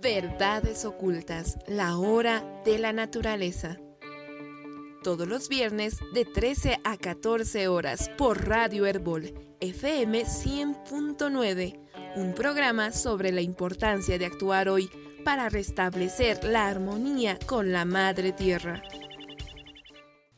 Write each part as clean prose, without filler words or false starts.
Verdades ocultas, la hora de la naturaleza. Todos los viernes de 13 a 14 horas por Radio Herbol, FM 100.9, un programa sobre la importancia de actuar hoy para restablecer la armonía con la Madre Tierra.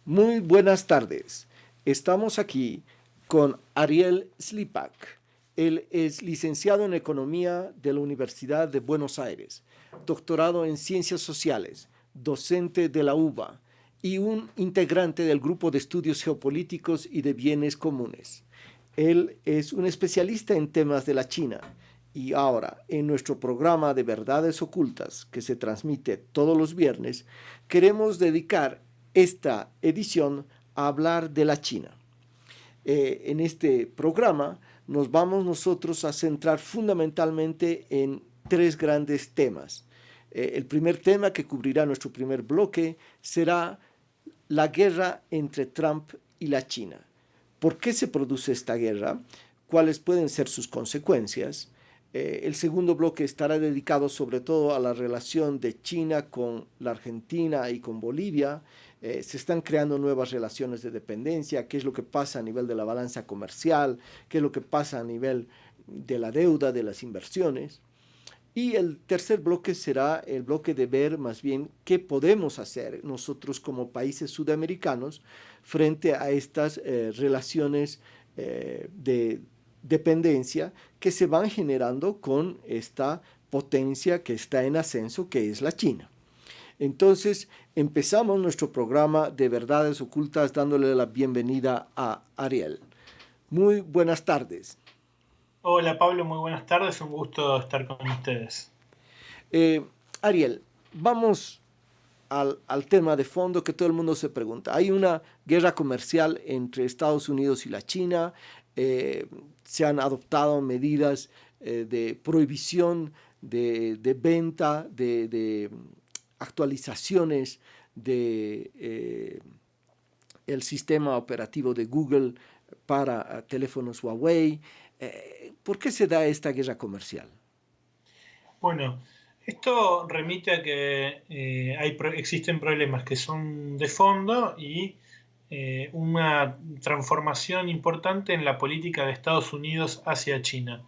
Muy buenas tardes. Estamos aquí con Ariel Slipak. Él es licenciado en Economía de la Universidad de Buenos Aires, doctorado en Ciencias Sociales, docente de la UBA y un integrante del Grupo de Estudios Geopolíticos y de Bienes Comunes. Él es un especialista en temas de la China y ahora, en nuestro programa de Verdades Ocultas, que se transmite todos los viernes, queremos dedicar esta edición a hablar de la China. En este programa nos vamos nosotros a centrar fundamentalmente en tres grandes temas. El primer tema que cubrirá nuestro primer bloque será la guerra entre Trump y la China. ¿Por qué se produce esta guerra? ¿Cuáles pueden ser sus consecuencias? El segundo bloque estará dedicado sobre todo a la relación de China con la Argentina y con Bolivia. Se están creando nuevas relaciones de dependencia, qué es lo que pasa a nivel de la balanza comercial, qué es lo que pasa a nivel de la deuda, de las inversiones. Y el tercer bloque será el bloque de ver más bien qué podemos hacer nosotros como países sudamericanos frente a estas relaciones de dependencia que se van generando con esta potencia que está en ascenso, que es la China. Entonces, empezamos nuestro programa de Verdades Ocultas dándole la bienvenida a Ariel. Muy buenas tardes. Hola Pablo, muy buenas tardes, un gusto estar con ustedes. Ariel, vamos al tema de fondo que todo el mundo se pregunta. Hay una guerra comercial entre Estados Unidos y la China, se han adoptado medidas de prohibición de venta, de actualizaciones de el sistema operativo de Google para teléfonos Huawei. ¿Por qué se da esta guerra comercial? Bueno, esto remite a que existen problemas que son de fondo y una transformación importante en la política de Estados Unidos hacia China.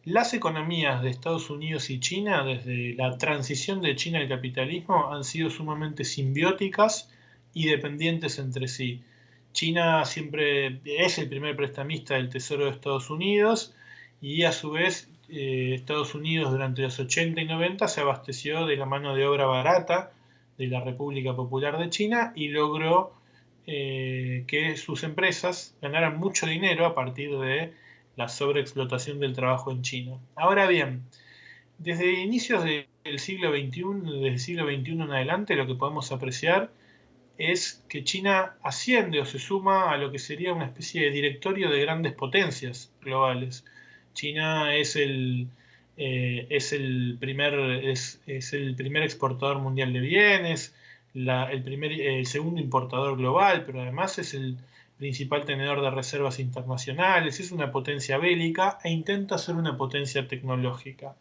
Las economías de Estados Unidos y China, desde la transición de China al capitalismo, han sido sumamente simbióticas y dependientes entre sí. China siempre es el primer prestamista del Tesoro de Estados Unidos y a su vez Estados Unidos durante los 80 y 90 se abasteció de la mano de obra barata de la República Popular de China y logró que sus empresas ganaran mucho dinero a partir de la sobreexplotación del trabajo en China. Ahora bien, desde inicios del siglo XXI, desde el siglo XXI en adelante, lo que podemos apreciar es que China asciende o se suma a lo que sería una especie de directorio de grandes potencias globales. China es el primer exportador mundial de bienes, el segundo importador global, pero además es el principal tenedor de reservas internacionales, es una potencia bélica e intenta ser una potencia tecnológica.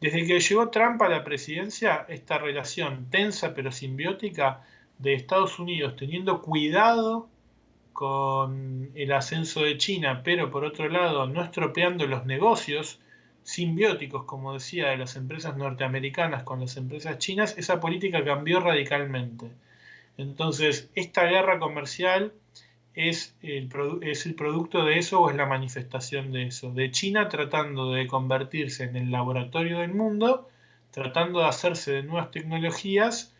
Desde que llegó Trump a la presidencia, esta relación tensa pero simbiótica de Estados Unidos teniendo cuidado con el ascenso de China, pero por otro lado no estropeando los negocios simbióticos, como decía, de las empresas norteamericanas con las empresas chinas, esa política cambió radicalmente. Entonces, esta guerra comercial es el producto de eso o es la manifestación de eso, de China tratando de convertirse en el laboratorio del mundo, tratando de hacerse de nuevas tecnologías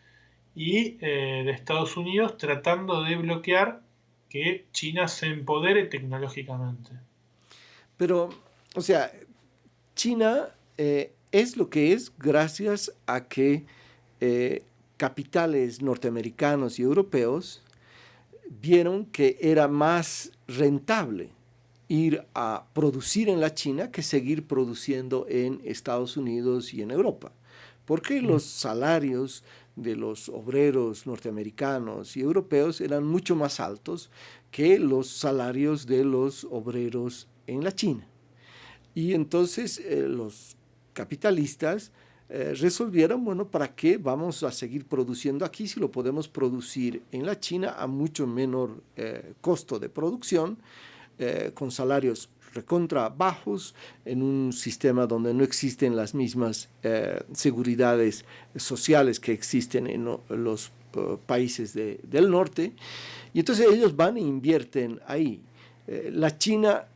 y de Estados Unidos tratando de bloquear que China se empodere tecnológicamente. Pero, o sea, China es lo que es gracias a que capitales norteamericanos y europeos vieron que era más rentable ir a producir en la China que seguir produciendo en Estados Unidos y en Europa. Porque los salarios de los obreros norteamericanos y europeos eran mucho más altos que los salarios de los obreros en la China. Y entonces los capitalistas resolvieron, bueno, ¿para qué vamos a seguir produciendo aquí si lo podemos producir en la China a mucho menor costo de producción, con salarios recontra bajos, en un sistema donde no existen las mismas seguridades sociales que existen en los países del norte? Y entonces ellos van e invierten ahí. La China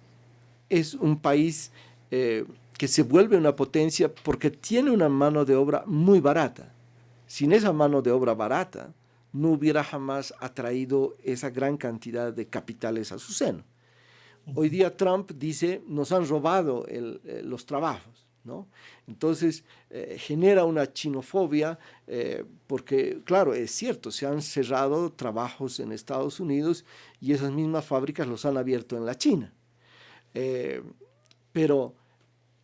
es un país que se vuelve una potencia porque tiene una mano de obra muy barata. Sin esa mano de obra barata, no hubiera jamás atraído esa gran cantidad de capitales a su seno. Hoy día Trump dice, nos han robado los trabajos, ¿no? Entonces genera una chinofobia porque, claro, es cierto, se han cerrado trabajos en Estados Unidos y esas mismas fábricas los han abierto en la China. Pero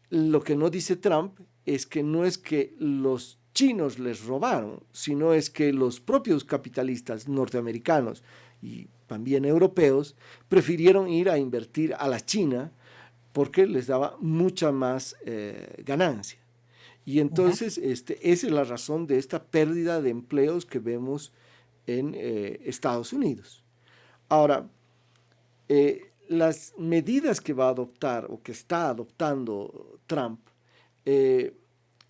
lo que no dice Trump es que no es que los chinos les robaron, sino es que los propios capitalistas norteamericanos y también europeos prefirieron ir a invertir a la China porque les daba mucha más ganancia. Y entonces esa es la razón de esta pérdida de empleos que vemos en Estados Unidos. Ahora, las medidas que va a adoptar o que está adoptando Trump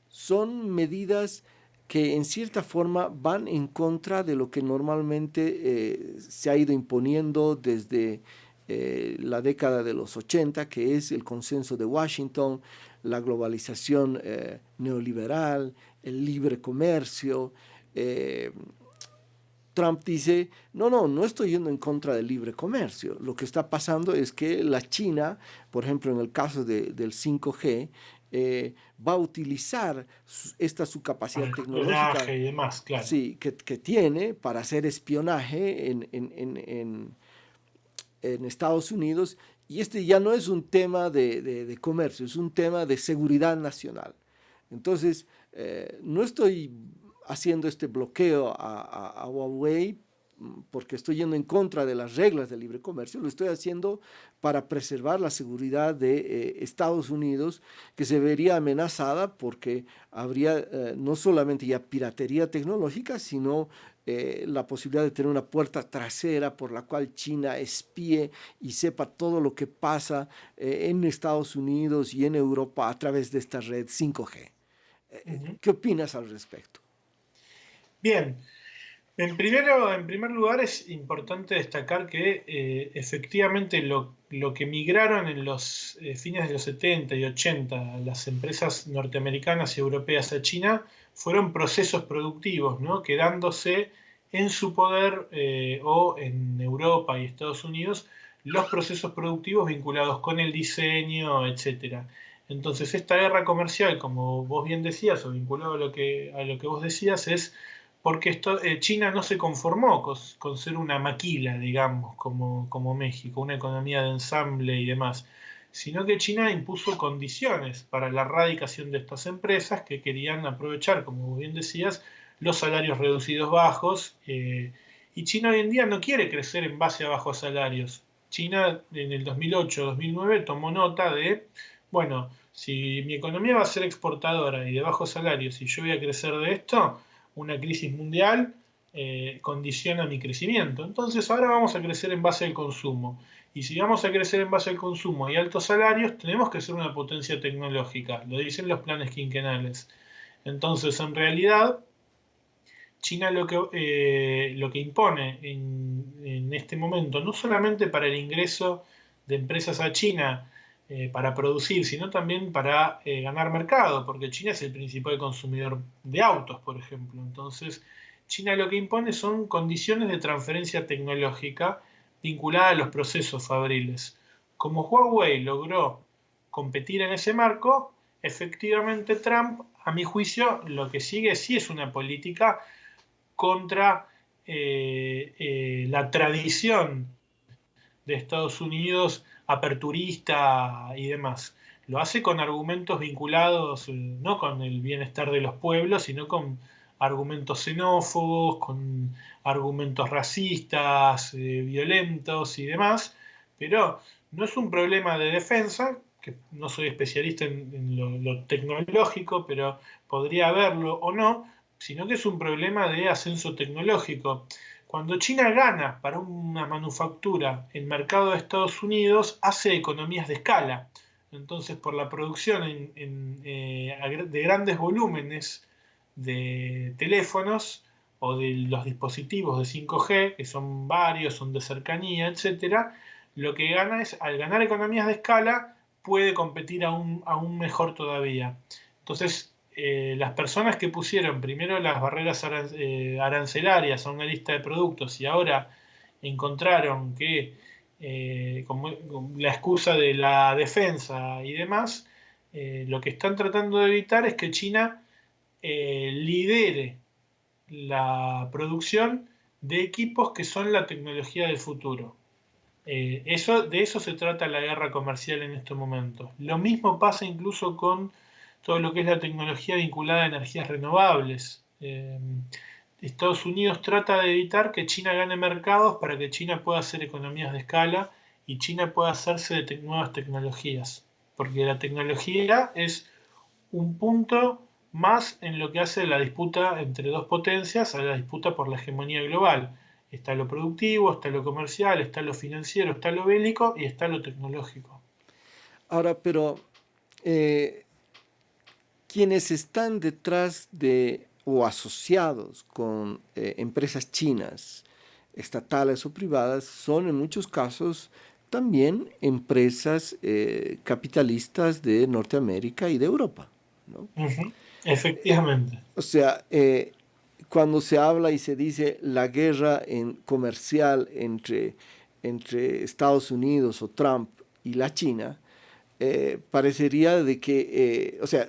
son medidas que en cierta forma van en contra de lo que normalmente se ha ido imponiendo desde la década de los 80, que es el consenso de Washington, la globalización neoliberal, el libre comercio. Trump dice, no estoy yendo en contra del libre comercio. Lo que está pasando es que la China, por ejemplo, en el caso del 5G, va a utilizar su capacidad tecnológica y demás, claro. Sí, que tiene para hacer espionaje en Estados Unidos. Y este ya no es un tema de comercio, es un tema de seguridad nacional. Entonces, no estoy haciendo este bloqueo a Huawei porque estoy yendo en contra de las reglas del libre comercio, lo estoy haciendo para preservar la seguridad de Estados Unidos, que se vería amenazada porque habría no solamente ya piratería tecnológica, sino la posibilidad de tener una puerta trasera por la cual China espíe y sepa todo lo que pasa en Estados Unidos y en Europa a través de esta red 5G. ¿Qué opinas al respecto? Bien, en primer lugar es importante destacar que efectivamente lo que migraron en los fines de los 70 y 80 las empresas norteamericanas y europeas a China fueron procesos productivos, ¿no? Quedándose en su poder o en Europa y Estados Unidos los procesos productivos vinculados con el diseño, etc. Entonces esta guerra comercial, como vos bien decías, o vinculado a lo que vos decías, es porque China no se conformó con ser una maquila, digamos, como México, una economía de ensamble y demás, sino que China impuso condiciones para la erradicación de estas empresas que querían aprovechar, como bien decías, los salarios reducidos bajos, y China hoy en día no quiere crecer en base a bajos salarios. China en el 2008-2009 tomó nota de, bueno, si mi economía va a ser exportadora y de bajos salarios y yo voy a crecer de esto, una crisis mundial condiciona mi crecimiento. Entonces ahora vamos a crecer en base al consumo. Y si vamos a crecer en base al consumo y altos salarios, tenemos que ser una potencia tecnológica. Lo dicen los planes quinquenales. Entonces, en realidad, China lo que impone en este momento, no solamente para el ingreso de empresas a China para producir, sino también para ganar mercado, porque China es el principal consumidor de autos, por ejemplo. Entonces, China lo que impone son condiciones de transferencia tecnológica vinculada a los procesos fabriles. Como Huawei logró competir en ese marco, efectivamente Trump, a mi juicio, lo que sigue sí es una política contra la tradición de Estados Unidos aperturista y demás. Lo hace con argumentos vinculados no con el bienestar de los pueblos, sino con argumentos xenófobos, con argumentos racistas, violentos y demás, pero no es un problema de defensa, que no soy especialista en lo tecnológico, pero podría haberlo o no, sino que es un problema de ascenso tecnológico. Cuando China gana para una manufactura el mercado de Estados Unidos, hace economías de escala. Entonces, por la producción de grandes volúmenes de teléfonos o de los dispositivos de 5G, que son varios, son de cercanía, etcétera, lo que gana es, al ganar economías de escala, puede competir aún mejor todavía. Entonces, las personas que pusieron primero las barreras arancelarias a una lista de productos y ahora encontraron que con la excusa de la defensa y demás, lo que están tratando de evitar es que China lidere la producción de equipos que son la tecnología del futuro. De eso se trata la guerra comercial en estos momentos. Lo mismo pasa incluso con todo lo que es la tecnología vinculada a energías renovables. Estados Unidos trata de evitar que China gane mercados para que China pueda hacer economías de escala y China pueda hacerse de nuevas tecnologías. Porque la tecnología es un punto más en lo que hace la disputa entre dos potencias, a la disputa por la hegemonía global. Está lo productivo, está lo comercial, está lo financiero, está lo bélico y está lo tecnológico. Ahora, pero eh, quienes están detrás de o asociados con empresas chinas, estatales o privadas, son en muchos casos también empresas capitalistas de Norteamérica y de Europa, ¿no? Ujú, efectivamente. O sea, cuando se habla y se dice la guerra comercial entre Estados Unidos o Trump y la China, parecería de que, o sea,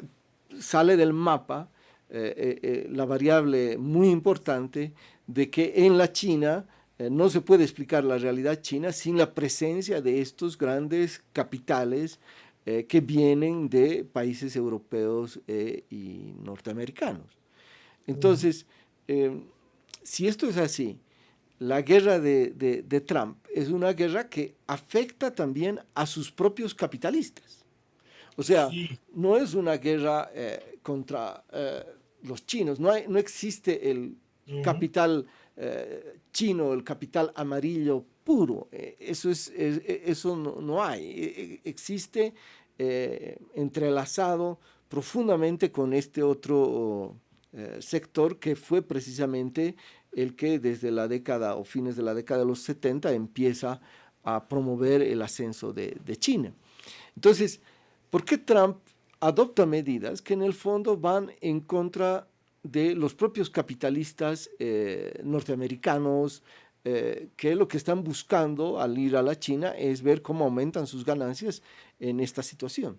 sale del mapa la variable muy importante de que en la China no se puede explicar la realidad china sin la presencia de estos grandes capitales que vienen de países europeos y norteamericanos. Entonces, eh, si esto es así, la guerra de Trump es una guerra que afecta también a sus propios capitalistas. O sea, Sí. no es una guerra contra los chinos, no existe el Ujú. capital chino, el capital amarillo puro. Eso no hay. Existe entrelazado profundamente con este otro sector que fue precisamente el que desde la década o fines de la década de los 70 empieza a promover el ascenso de China. Entonces, ¿por qué Trump adopta medidas que en el fondo van en contra de los propios capitalistas norteamericanos, que lo que están buscando al ir a la China es ver cómo aumentan sus ganancias en esta situación?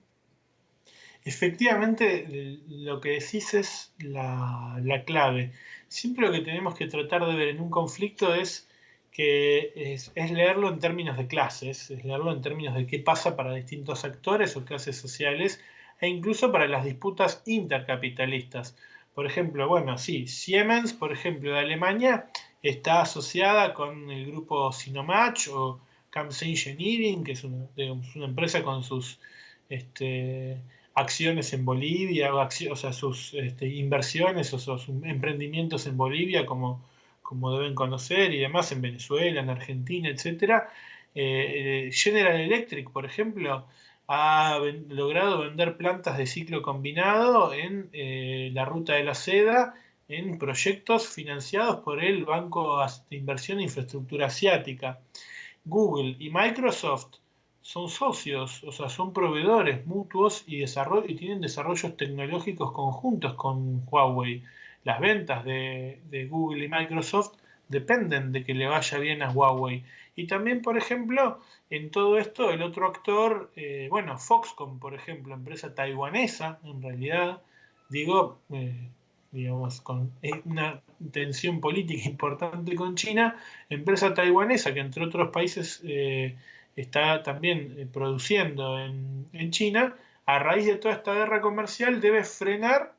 Efectivamente, lo que decís es la clave. Siempre lo que tenemos que tratar de ver en un conflicto es leerlo en términos de clases, es leerlo en términos de qué pasa para distintos actores o clases sociales, e incluso para las disputas intercapitalistas. Por ejemplo, bueno, sí, Siemens, por ejemplo, de Alemania, está asociada con el grupo Sinomach o Kamsa Engineering, que es una empresa con sus este, acciones en Bolivia, o sea, sus inversiones o sus emprendimientos en Bolivia, como deben conocer, y demás en Venezuela, en Argentina, etcétera. General Electric, por ejemplo, ha logrado vender plantas de ciclo combinado en la ruta de la seda en proyectos financiados por el Banco de Inversión e Infraestructura Asiática. Google y Microsoft son socios, o sea, son proveedores mutuos y tienen desarrollos tecnológicos conjuntos con Huawei. Las ventas de Google y Microsoft dependen de que le vaya bien a Huawei. Y también, por ejemplo, en todo esto, el otro actor, bueno, Foxconn, por ejemplo, empresa taiwanesa, en realidad, digo, digamos, con una tensión política importante con China, empresa taiwanesa que entre otros países está también produciendo en China, a raíz de toda esta guerra comercial debe frenar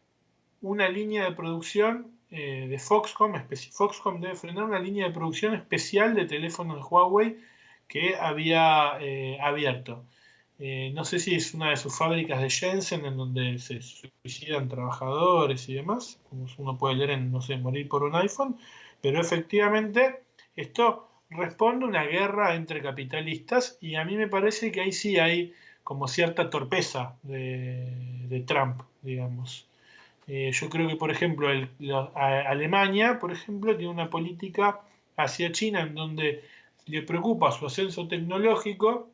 una línea de producción de Foxconn. Foxconn debe frenar una línea de producción especial de teléfonos de Huawei que había abierto. no sé si es una de sus fábricas de Shenzhen en donde se suicidan trabajadores y demás, como uno puede leer en, no sé, Morir por un iPhone, pero efectivamente esto responde a una guerra entre capitalistas y a mí me parece que ahí sí hay como cierta torpeza de Trump, digamos. Yo creo que, por ejemplo, Alemania, por ejemplo, tiene una política hacia China en donde le preocupa su ascenso tecnológico,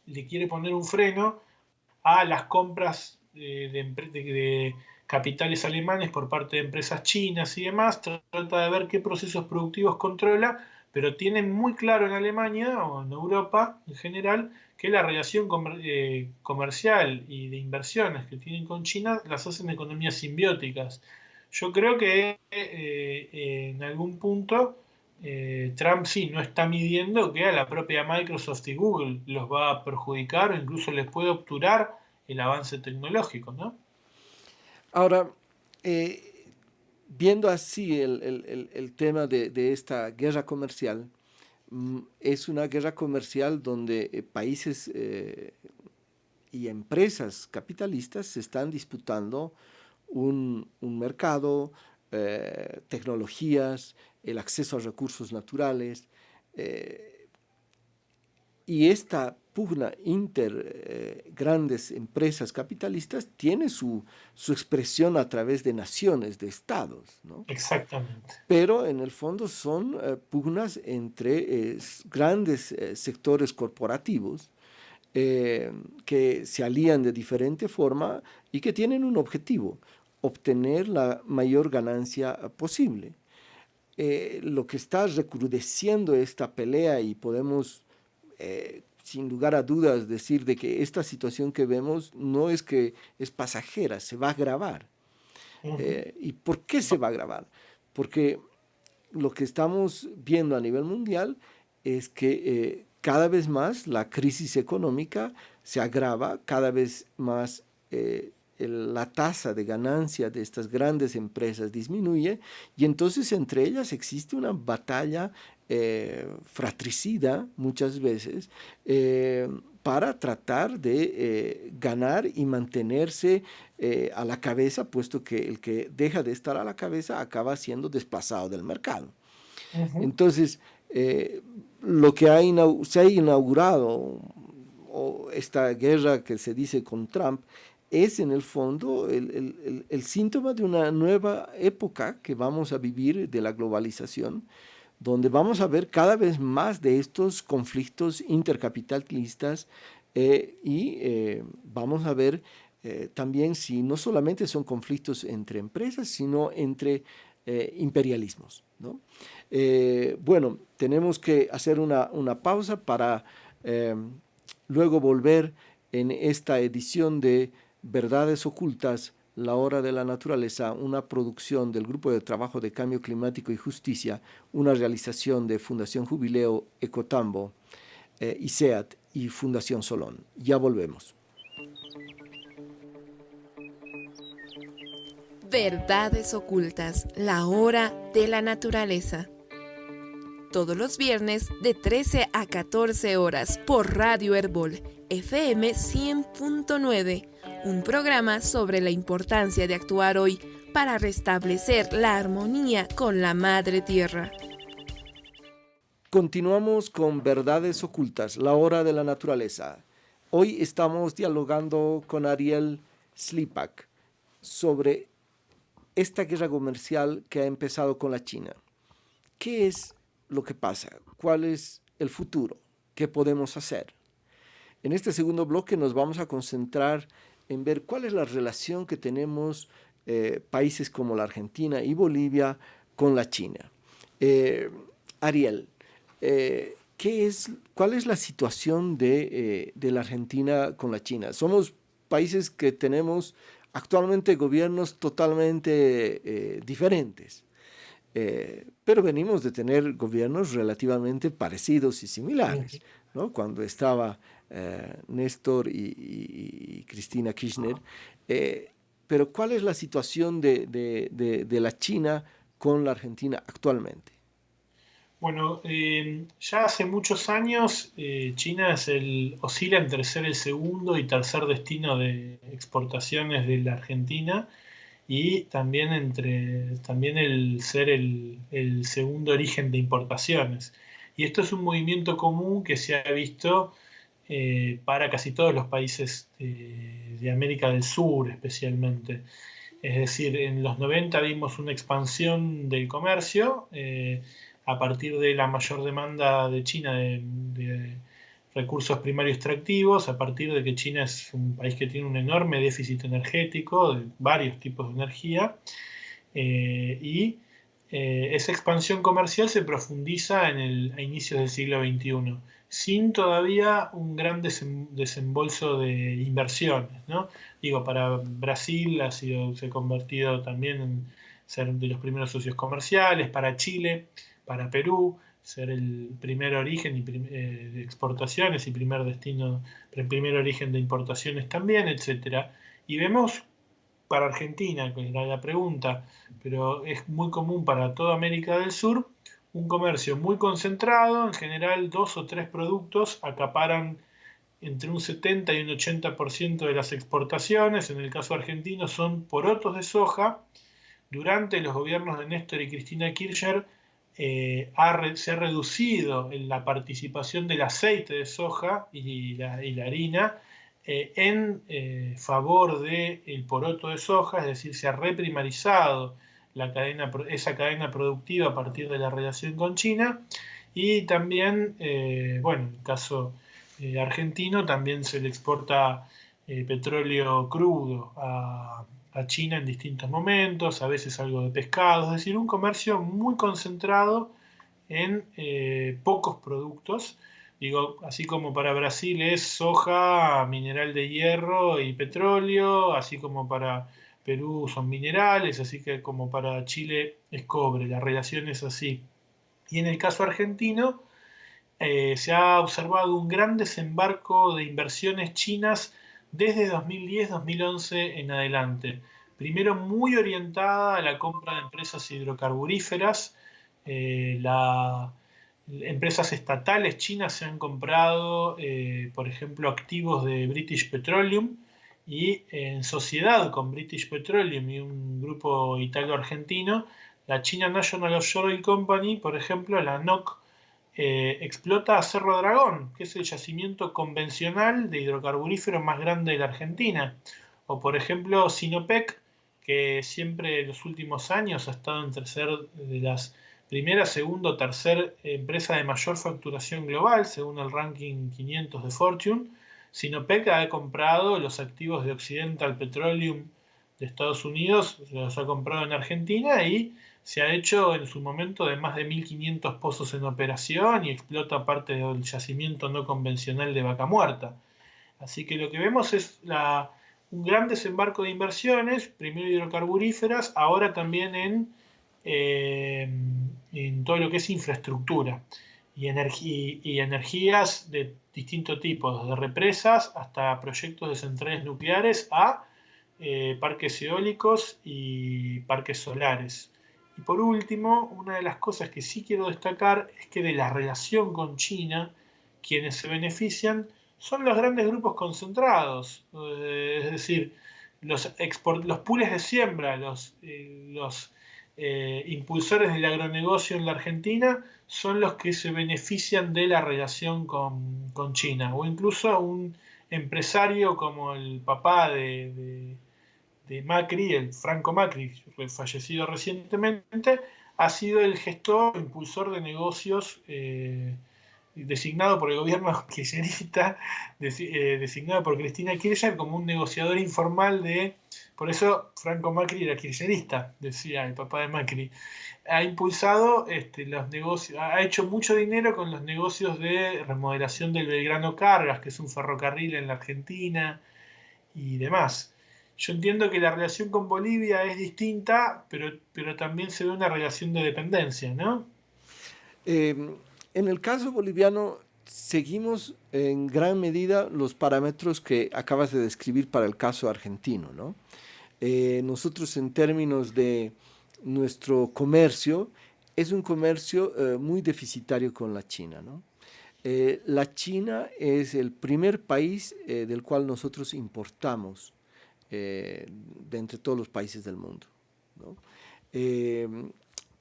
le quiere poner un freno a las compras de capitales alemanes por parte de empresas chinas y demás, trata de ver qué procesos productivos controla, pero tienen muy claro en Alemania o en Europa en general que la relación comercial y de inversiones que tienen con China las hacen economías simbióticas. Yo creo que en algún punto Trump sí no está midiendo que a la propia Microsoft y Google los va a perjudicar o incluso les puede obturar el avance tecnológico, ¿no? Ahora, viendo así el tema de esta guerra comercial, es una guerra comercial donde países y empresas capitalistas se están disputando un mercado, tecnologías, el acceso a recursos naturales, eh, y esta pugna inter grandes empresas capitalistas tiene su expresión a través de naciones, de estados, ¿no? Exactamente. Pero en el fondo son pugnas entre grandes sectores corporativos eh, que se alían de diferente forma y que tienen un objetivo, obtener la mayor ganancia posible. Lo que está recrudeciendo esta pelea y podemos sin lugar a dudas decir de que esta situación que vemos no es que es pasajera, se va a agravar. Ujú. ¿Y por qué se va a agravar? Porque lo que estamos viendo a nivel mundial es que cada vez más la crisis económica se agrava, cada vez más la tasa de ganancia de estas grandes empresas disminuye y entonces entre ellas existe una batalla fratricida muchas veces para tratar de ganar y mantenerse a la cabeza, puesto que el que deja de estar a la cabeza acaba siendo desplazado del mercado. Ujú. Entonces, lo que se ha inaugurado, o esta guerra que se dice con Trump, es en el fondo el síntoma de una nueva época que vamos a vivir de la globalización, donde vamos a ver cada vez más de estos conflictos intercapitalistas vamos a ver también si no solamente son conflictos entre empresas, sino entre imperialismos, ¿no? Bueno, tenemos que hacer una pausa para eh, luego volver en esta edición de Verdades Ocultas, La Hora de la Naturaleza, una producción del Grupo de Trabajo de Cambio Climático y Justicia, una realización de Fundación Jubileo Ecotambo, ICEAT y Fundación Solón. Ya volvemos. Verdades Ocultas, la hora de la naturaleza. Todos los viernes de 13 a 14 horas por Radio Herbol, FM 100.9, un programa sobre la importancia de actuar hoy para restablecer la armonía con la Madre Tierra. Continuamos con Verdades Ocultas, la hora de la naturaleza. Hoy estamos dialogando con Ariel Slipak sobre esta guerra comercial que ha empezado con la China. ¿Qué es lo que pasa? ¿Cuál es el futuro? ¿Qué podemos hacer? En este segundo bloque nos vamos a concentrar en ver cuál es la relación que tenemos países como la Argentina y Bolivia con la China. Ariel, ¿cuál es la situación de la Argentina con la China? Somos países que tenemos actualmente gobiernos totalmente diferentes. Pero venimos de tener gobiernos relativamente parecidos y similares, ¿no? Cuando estaba Néstor y Cristina Kirchner. Pero ¿cuál es la situación de la China con la Argentina actualmente? Bueno, ya hace muchos años China oscila entre ser el segundo y tercer destino de exportaciones de la Argentina y también también el ser el segundo origen de importaciones. Y esto es un movimiento común que se ha visto para casi todos los países de América del Sur especialmente. Es decir, en los 90 vimos una expansión del comercio a partir de la mayor demanda de China de recursos primarios extractivos, a partir de que China es un país que tiene un enorme déficit energético de varios tipos de energía y esa expansión comercial se profundiza a inicios del siglo XXI, sin todavía un gran desembolso de inversiones, ¿no? Digo, para Brasil se ha convertido también en ser de los primeros socios comerciales, para Chile, para Perú, ser el primer origen de exportaciones y primer origen de importaciones también, etcétera. Y vemos para Argentina, que era la pregunta, pero es muy común para toda América del Sur, un comercio muy concentrado, en general 2 o 3 productos acaparan entre un 70 y un 80% de las exportaciones, en el caso argentino son porotos de soja. Durante los gobiernos de Néstor y Cristina Kirchner se ha reducido la participación del aceite de soja y la harina en favor del poroto de soja, es decir, se ha reprimarizado esa cadena productiva a partir de la relación con China y también, bueno, en el caso argentino, también se le exporta petróleo crudo a China en distintos momentos, a veces algo de pescado, es decir, un comercio muy concentrado en pocos productos. Digo, así como para Brasil es soja, mineral de hierro y petróleo, así como para Perú son minerales, así que como para Chile es cobre, la relación es así. Y en el caso argentino se ha observado un gran desembarco de inversiones chinas desde 2010-2011 en adelante. Primero muy orientada a la compra de empresas hidrocarburíferas, empresas estatales chinas se han comprado, por ejemplo, activos de British Petroleum y en sociedad con British Petroleum y un grupo italo-argentino, la China National Offshore Oil Company, por ejemplo, la NOC, explota Cerro Dragón, que es el yacimiento convencional de hidrocarburífero más grande de la Argentina. O por ejemplo, Sinopec, que siempre en los últimos años ha estado entre ser de las primera, segunda o tercera empresa de mayor facturación global, según el ranking 500 de Fortune. Sinopec ha comprado los activos de Occidental Petroleum de Estados Unidos, los ha comprado en Argentina y se ha hecho en su momento de más de 1.500 pozos en operación y explota parte del yacimiento no convencional de Vaca Muerta. Así que lo que vemos es un gran desembarco de inversiones, primero hidrocarburíferas, ahora también en todo lo que es infraestructura y energías de distintos tipos, desde represas hasta proyectos de centrales nucleares a parques eólicos y parques solares. Y por último, una de las cosas que sí quiero destacar es que de la relación con China, quienes se benefician son los grandes grupos concentrados, es decir, los pools de siembra, los impulsores del agronegocio en la Argentina son los que se benefician de la relación con China, o incluso un empresario como el papá de Macri, el Franco Macri, fallecido recientemente, ha sido el gestor, impulsor de negocios designado por el gobierno kirchnerista, designado por Cristina Kirchner como un negociador informal por eso Franco Macri era kirchnerista, decía el papá de Macri. Ha impulsado los negocios, ha hecho mucho dinero con los negocios de remodelación del Belgrano Cargas, que es un ferrocarril en la Argentina y demás. Yo entiendo que la relación con Bolivia es distinta, pero también se ve una relación de dependencia, ¿no? En el caso boliviano, seguimos en gran medida los parámetros que acabas de describir para el caso argentino, ¿no? Nosotros en términos de nuestro comercio, es un comercio muy deficitario con la China, ¿no? La China es el primer país del cual nosotros importamos de entre todos los países del mundo, ¿no? Eh,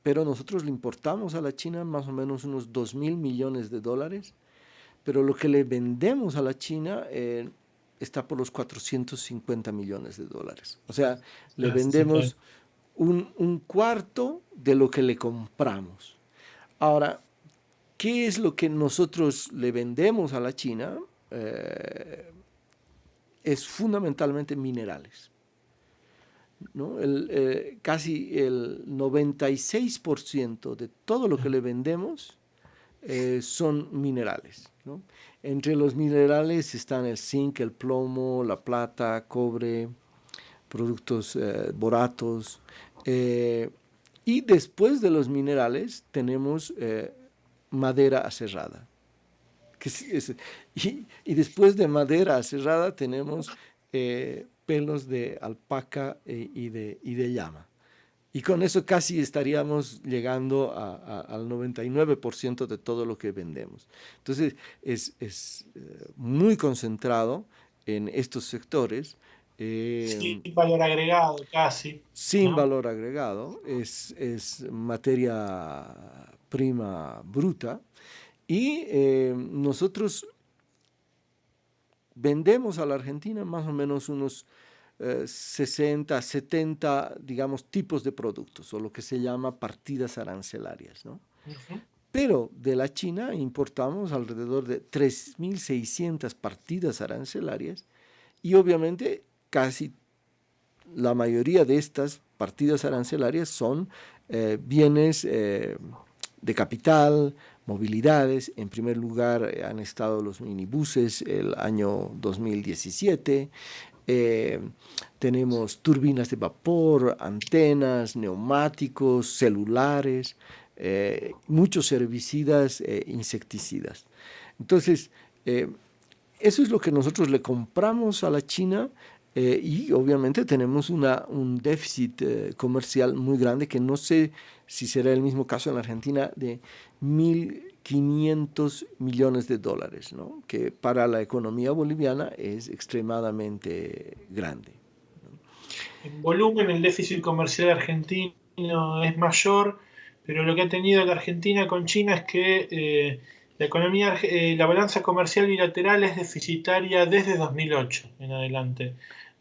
pero nosotros le importamos a la China más o menos unos 2.000 millones de dólares, pero lo que le vendemos a la China está por los 450 millones de dólares. O sea, le vendemos un cuarto de lo que le compramos. Ahora, ¿qué es lo que nosotros le vendemos a la China? Es fundamentalmente minerales, ¿no? Casi el 96% de todo lo que le vendemos son minerales, ¿no? Entre los minerales están el zinc, el plomo, la plata, cobre, productos boratos. Y después de los minerales tenemos madera aserrada. Y después de madera aserrada tenemos pelos de alpaca y de llama. Y con eso casi estaríamos llegando al 99% de todo lo que vendemos. Entonces es muy concentrado en estos sectores. Sin valor agregado, casi, Sin ¿no? valor agregado, es materia prima bruta. Y nosotros vendemos a la Argentina más o menos unos 60, 70, digamos, tipos de productos, o lo que se llama partidas arancelarias, ¿no? Uh-huh. Pero de la China importamos alrededor de 3.600 partidas arancelarias y obviamente casi la mayoría de estas partidas arancelarias son bienes de capital, movilidades. En primer lugar han estado los minibuses el año 2017. Tenemos turbinas de vapor, antenas, neumáticos, celulares, muchos herbicidas, insecticidas. Entonces, eso es lo que nosotros le compramos a la China. Y obviamente tenemos un déficit comercial muy grande, que no sé si será el mismo caso en la Argentina, de 1.500 millones de dólares, ¿no? Que para la economía boliviana es extremadamente grande. En volumen, el déficit comercial argentino es mayor, pero lo que ha tenido la Argentina con China es que la balanza comercial bilateral es deficitaria desde 2008 en adelante.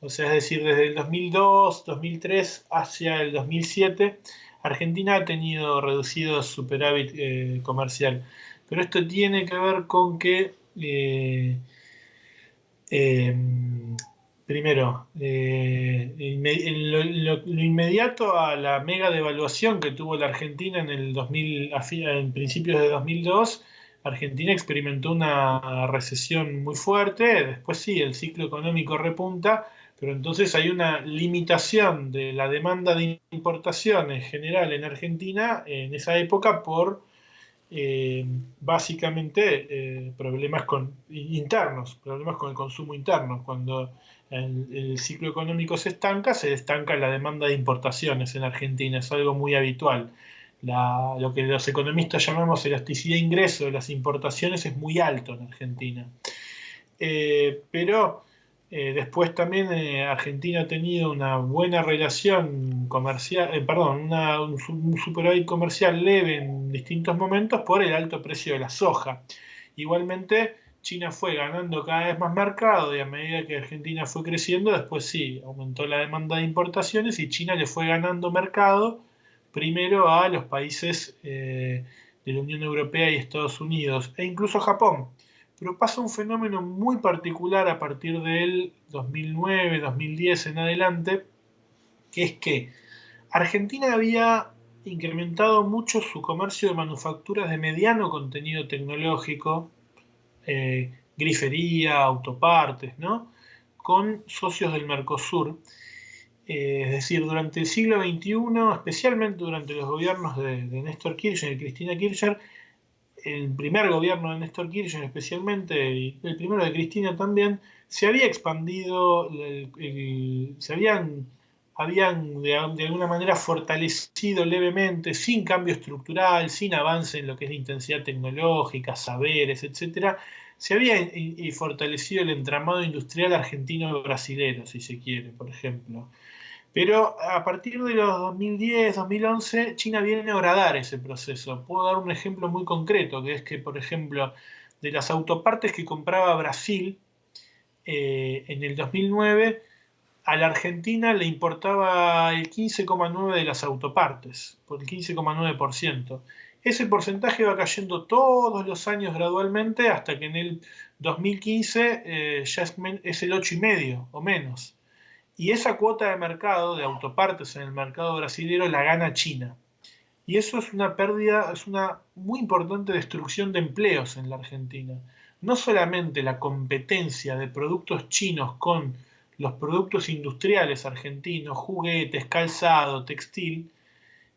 O sea, es decir, desde el 2002, 2003 hacia el 2007, Argentina ha tenido reducido superávit comercial. Pero esto tiene que ver con que eh, primero, lo inmediato a la mega devaluación que tuvo la Argentina en el 2000, en principios de 2002, Argentina experimentó una recesión muy fuerte. Después sí, el ciclo económico repunta, pero entonces hay una limitación de la demanda de importaciones general en Argentina en esa época por básicamente problemas internos, problemas con el consumo interno. Cuando el ciclo económico se estanca la demanda de importaciones en Argentina, es algo muy habitual. Lo que los economistas llamamos elasticidad de ingreso de las importaciones es muy alto en Argentina. Pero después también Argentina ha tenido una buena relación comercial, un superávit comercial leve en distintos momentos por el alto precio de la soja. Igualmente, China fue ganando cada vez más mercado y a medida que Argentina fue creciendo, después sí, aumentó la demanda de importaciones y China le fue ganando mercado primero a los países de la Unión Europea y Estados Unidos e incluso a Japón. Pero pasa un fenómeno muy particular a partir del 2009, 2010 en adelante, que es que Argentina había incrementado mucho su comercio de manufacturas de mediano contenido tecnológico, grifería, autopartes, ¿no? Con socios del Mercosur. Es decir, durante el siglo XXI, especialmente durante los gobiernos de Néstor Kirchner y Cristina Kirchner, el primer gobierno de Néstor Kirchner especialmente, y el primero de Cristina también, se había expandido, se habían habían de alguna manera fortalecido levemente, sin cambio estructural, sin avance en lo que es la intensidad tecnológica, saberes, etcétera, se había fortalecido el entramado industrial argentino-brasilero, si se quiere, por ejemplo. Pero a partir de los 2010, 2011, China viene a horadar ese proceso. Puedo dar un ejemplo muy concreto, que es que, por ejemplo, de las autopartes que compraba Brasil en el 2009, a la Argentina le importaba el 15,9% de las autopartes, por el 15,9%. Ese porcentaje va cayendo todos los años gradualmente hasta que en el 2015 ya es el 8,5% o menos. Y esa cuota de mercado de autopartes en el mercado brasilero la gana China. Y eso es una pérdida, es una muy importante destrucción de empleos en la Argentina. No solamente la competencia de productos chinos con los productos industriales argentinos, juguetes, calzado, textil,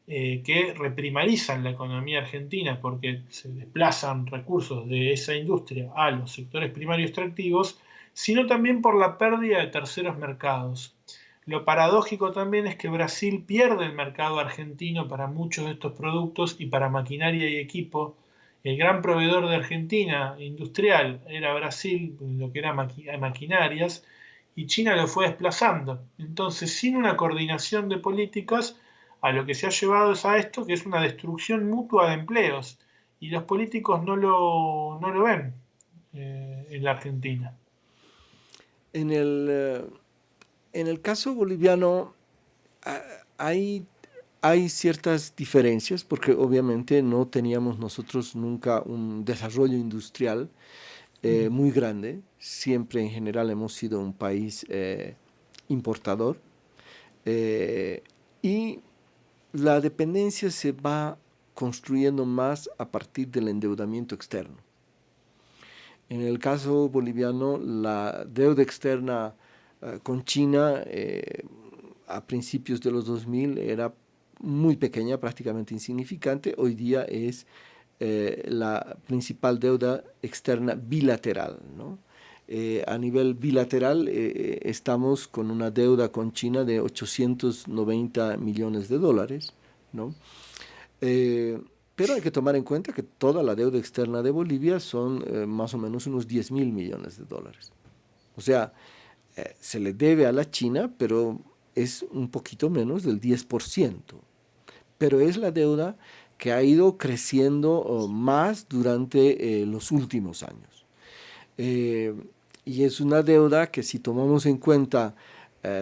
que reprimarizan la economía argentina porque se desplazan recursos de esa industria a los sectores primarios extractivos, sino también por la pérdida de terceros mercados. Lo paradójico también es que Brasil pierde el mercado argentino para muchos de estos productos y para maquinaria y equipo. El gran proveedor de Argentina industrial era Brasil, lo que era maquinarias, y China lo fue desplazando. Entonces, sin una coordinación de políticas, a lo que se ha llevado es a esto, que es una destrucción mutua de empleos, y los políticos no lo ven en la Argentina. En el caso boliviano hay, hay ciertas diferencias porque obviamente no teníamos nosotros nunca un desarrollo industrial muy grande. Siempre en general hemos sido un país importador y la dependencia se va construyendo más a partir del endeudamiento externo. En el caso boliviano, la deuda externa con China a principios de los 2000 era muy pequeña, prácticamente insignificante. Hoy día es la principal deuda externa bilateral, ¿no? A nivel bilateral estamos con una deuda con China de 890 millones de dólares, ¿no? Eh, pero hay que tomar en cuenta que toda la deuda externa de Bolivia son más o menos unos 10.000 millones de dólares. O sea, se le debe a la China, pero es un poquito menos del 10%. Pero es la deuda que ha ido creciendo más durante los últimos años. Eh, y es una deuda que si tomamos en cuenta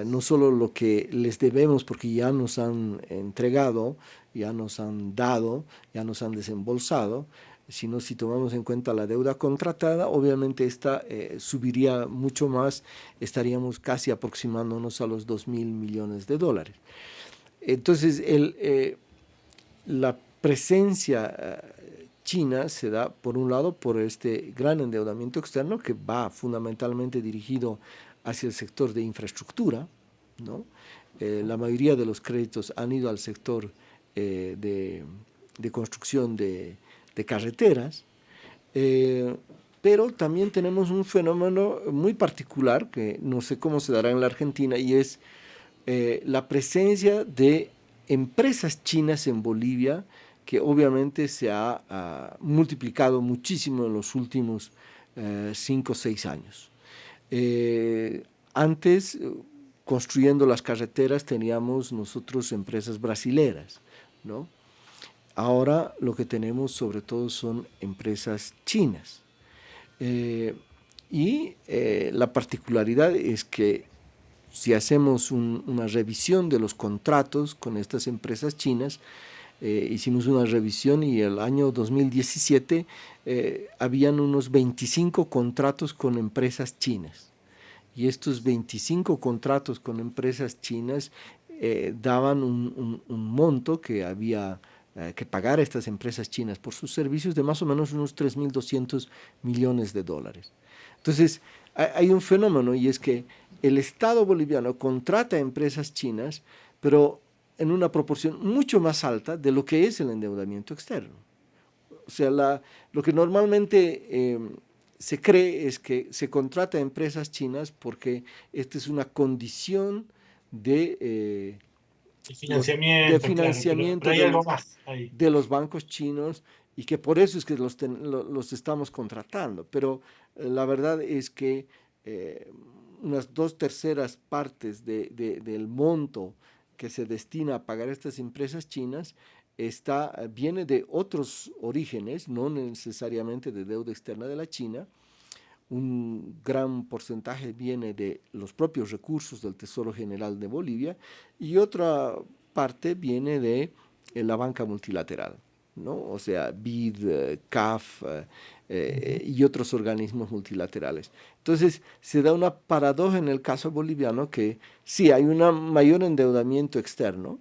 no solo lo que les debemos porque ya nos han entregado, ya nos han dado, ya nos han desembolsado, sino si tomamos en cuenta la deuda contratada, obviamente esta subiría mucho más, estaríamos casi aproximándonos a los 2.000 millones de dólares. Entonces, la presencia China se da, por un lado, por este gran endeudamiento externo que va fundamentalmente dirigido hacia el sector de infraestructura, ¿no? La mayoría de los créditos han ido al sector de construcción de carreteras, pero también tenemos un fenómeno muy particular que no sé cómo se dará en la Argentina y es la presencia de empresas chinas en Bolivia que obviamente se ha multiplicado muchísimo en los últimos 5 o 6 años. Antes, construyendo las carreteras, teníamos nosotros empresas brasileras, ¿no? Ahora lo que tenemos sobre todo son empresas chinas. La particularidad es que si hacemos una revisión de los contratos con estas empresas chinas, hicimos una revisión y el año 2017 habían unos 25 contratos con empresas chinas. Y estos 25 contratos con empresas chinas daban un monto que había que pagar a estas empresas chinas por sus servicios de más o menos unos 3.200 millones de dólares. Entonces, hay un fenómeno y es que el Estado boliviano contrata a empresas chinas, pero en una proporción mucho más alta de lo que es el endeudamiento externo. O sea, lo que normalmente se cree es que se contrata a empresas chinas porque esta es una condición de, El de financiamiento, claro, pero financiamiento hay algo más ahí. de los bancos chinos y que por eso es que los estamos contratando. Pero la verdad es que eh, unas 2/3 partes del monto que se destina a pagar estas empresas chinas viene de otros orígenes, no necesariamente de deuda externa de la China. Un gran porcentaje viene de los propios recursos del Tesoro General de Bolivia y otra parte viene de la banca multilateral, ¿no? O sea, BID, CAF y otros organismos multilaterales. Entonces, se da una paradoja en el caso boliviano que sí hay un mayor endeudamiento externo,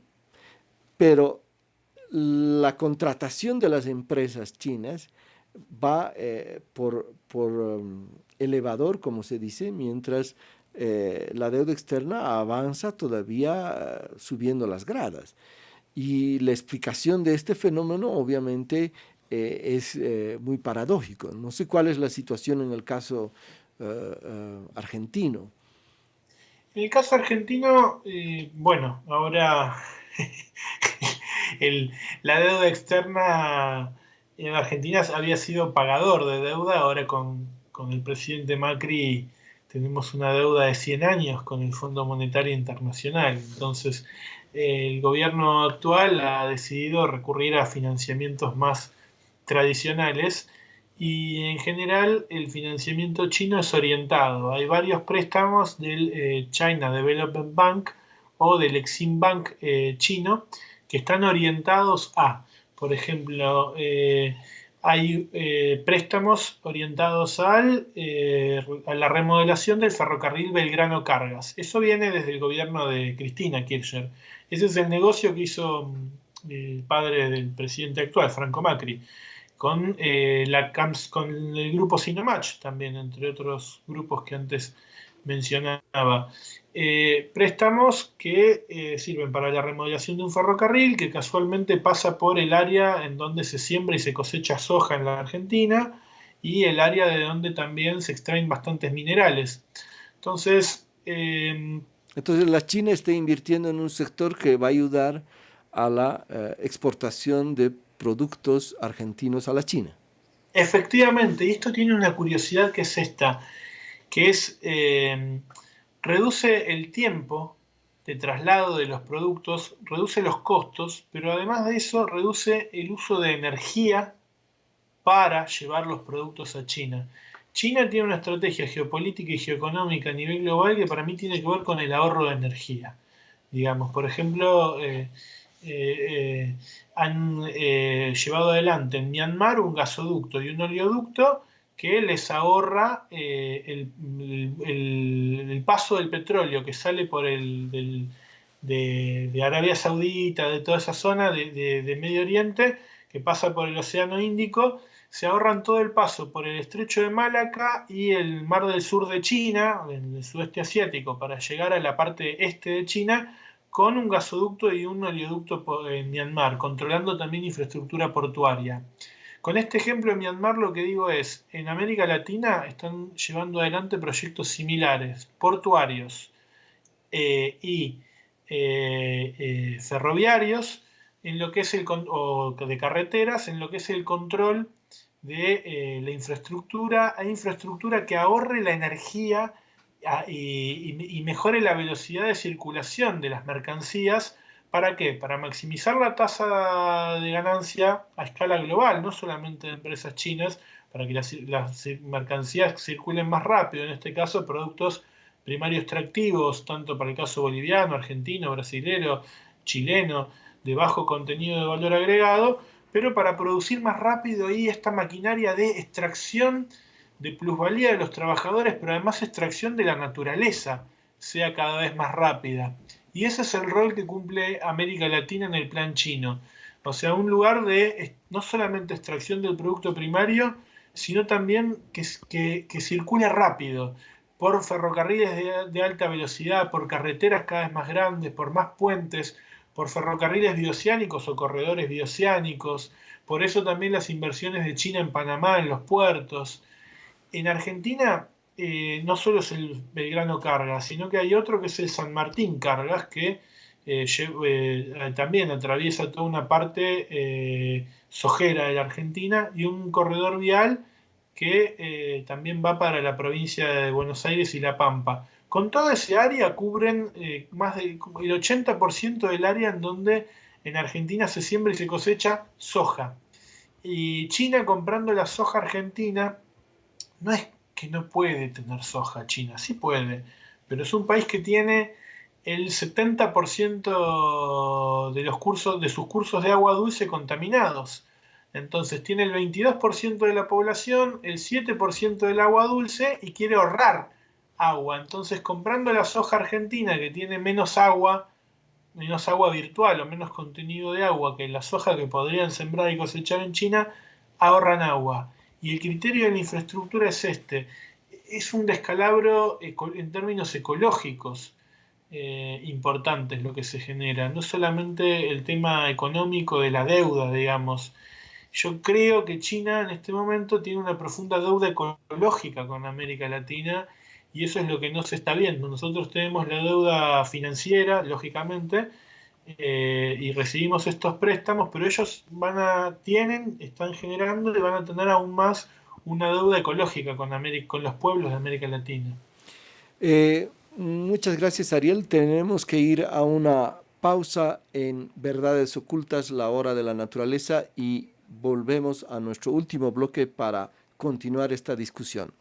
pero la contratación de las empresas chinas va por elevador, como se dice, mientras la deuda externa avanza todavía subiendo las gradas. Y la explicación de este fenómeno obviamente es muy paradójico. No sé cuál es la situación en el caso argentino. En el caso argentino, bueno, ahora el- la deuda externa en Argentina había sido pagador de deuda, ahora con el presidente Macri tenemos una deuda de 100 años con el Fondo Monetario Internacional. Entonces, el gobierno actual ha decidido recurrir a financiamientos más tradicionales y en general el financiamiento chino es orientado. Hay varios préstamos del China Development Bank o del Exim Bank chino que están orientados por ejemplo, hay préstamos orientados a la remodelación del ferrocarril Belgrano Cargas. Eso viene desde el gobierno de Cristina Kirchner. Ese es el negocio que hizo el padre del presidente actual, Franco Macri, con, con el grupo Sinomach también, entre otros grupos que antes mencionaba. Préstamos que sirven para la remodelación de un ferrocarril que casualmente pasa por el área en donde se siembra y se cosecha soja en la Argentina y el área de donde también se extraen bastantes minerales. Entonces, Entonces la China está invirtiendo en un sector que va a ayudar a la exportación de productos argentinos a la China. efectivamente, y esto tiene una curiosidad que es esta, que es reduce el tiempo de traslado de los productos, reduce los costos, pero además de eso reduce el uso de energía para llevar los productos a China. China tiene una estrategia geopolítica y geoeconómica a nivel global que para mí tiene que ver con el ahorro de energía. Digamos, por ejemplo, han llevado adelante en Myanmar un gasoducto y un oleoducto que les ahorra el paso del petróleo que sale por de Arabia Saudita, de toda esa zona de Medio Oriente, que pasa por el Océano Índico. Se ahorran todo el paso por el estrecho de Malaca y el mar del sur de China, del sudeste asiático, para llegar a la parte este de China con un gasoducto y un oleoducto en Myanmar, controlando también infraestructura portuaria. Con este ejemplo en Myanmar lo que digo es, en América Latina están llevando adelante proyectos similares, portuarios y ferroviarios, en lo que es o de carreteras, en lo que es el control de la infraestructura, hay infraestructura que ahorre la energía y mejore la velocidad de circulación de las mercancías. ¿Para qué? Para maximizar la tasa de ganancia a escala global, no solamente de empresas chinas, para que las mercancías circulen más rápido, en este caso productos primarios extractivos, tanto para el caso boliviano, argentino, brasilero, chileno, de bajo contenido de valor agregado, pero para producir más rápido y esta maquinaria de extracción de plusvalía de los trabajadores, pero además extracción de la naturaleza sea cada vez más rápida. Y ese es el rol que cumple América Latina en el plan chino. O sea, un lugar de no solamente extracción del producto primario, sino también que circule rápido por ferrocarriles de alta velocidad, por carreteras cada vez más grandes, por más puentes, por ferrocarriles bioceánicos o corredores bioceánicos. Por eso también las inversiones de China en Panamá, en los puertos. En Argentina no solo es el Belgrano Cargas, sino que hay otro que es el San Martín Cargas, que también atraviesa toda una parte sojera de la Argentina, y un corredor vial que también va para la provincia de Buenos Aires y La Pampa. Con toda ese área cubren más del 80% del área en donde en Argentina se siembra y se cosecha soja. Y China, comprando la soja argentina, no es que no puede tener soja China, sí puede, pero es un país que tiene el 70% de sus cursos de agua dulce contaminados. Entonces tiene el 22% de la población, el 7% del agua dulce, y quiere ahorrar agua. Entonces, comprando la soja argentina, que tiene menos agua virtual o menos contenido de agua que la soja que podrían sembrar y cosechar en China, ahorran agua. Y el criterio de la infraestructura es este. Es un descalabro en términos ecológicos importantes lo que se genera. No solamente el tema económico de la deuda, digamos. Yo creo que China en este momento tiene una profunda deuda ecológica con América Latina, y eso es lo que no se está viendo. Nosotros tenemos la deuda financiera, lógicamente, y recibimos estos préstamos, pero ellos están generando y van a tener aún más una deuda ecológica con los pueblos de América Latina. Muchas gracias, Ariel. Tenemos que ir a una pausa en Verdades Ocultas, la hora de la naturaleza, y volvemos a nuestro último bloque para continuar esta discusión.